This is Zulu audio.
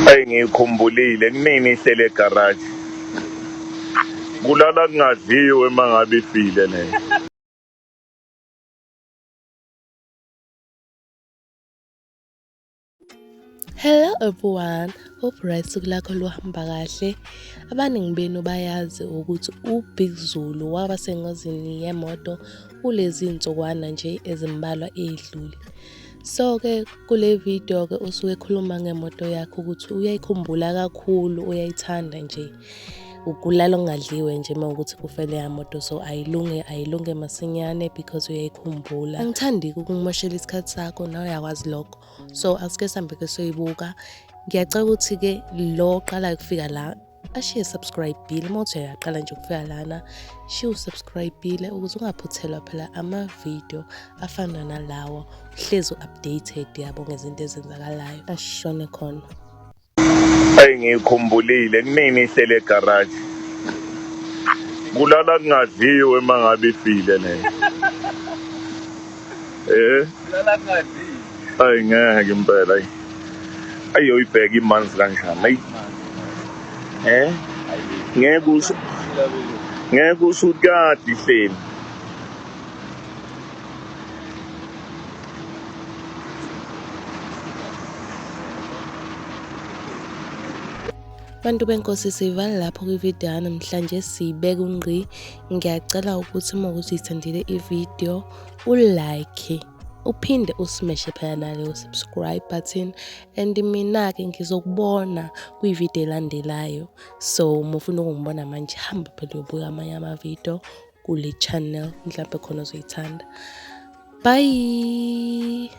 Ngikhumbulile kunini ihlele egaraji kulala kungadliwe mangabe ifile leyo. Hello everyone, hope usuku lakho luhamba kahle. Abaningi benu bayazi ukuthi uBig Zulu waba sengozini yemoto kulezi nsukwana nje ezimbalwa edlule. So ke kule video ke usuke ekhuluma ngemoto yakhe ukuthi uyayikhumbula kakhulu, uyayithanda nje. Ukulala ongadliwe nje mawukuthi kufele yamoto, so ayilunge masinyane because uyayikhumbula. Angithandi ukungimoshela isikhathi sakho, nawe uyakwazi lokho. So asike sambe ke soyibuka. Ngiyacela ukuthi ke lo qala ukufika la ashiye subscribe-ile mawuthi uyaqala nje ukufika lana, shiya usubscribe-ile ukuze ungaphuthelwa phela ama-video afana nalawa, uhlezi updated yabo ngezinto ezenzakalayo ashone khona. Ngikhumbulile kunini ihlele egaraji kulala kungadliwe mangabe ifile leyo. Kulala kungadliwe. Ngeke impela ayoyibheka imanzi kanjani. Ngeke usho ukuthi kade ihleli. Bantu benkosi, sivala lapho kwivideo namhlanje, sibeke ungqi. Ngiyacela ukuthi uma uyithandile ivideo ulike, uphinde usimeshe phela naleyo subscribe button, and mina ke ngizokubona kwivideo elandelayo. So uma ufuna ukungibona manje, hamba phela uyobuka amanye amavideo kule channel, mhlawumbe khona uzoyithanda. Bye.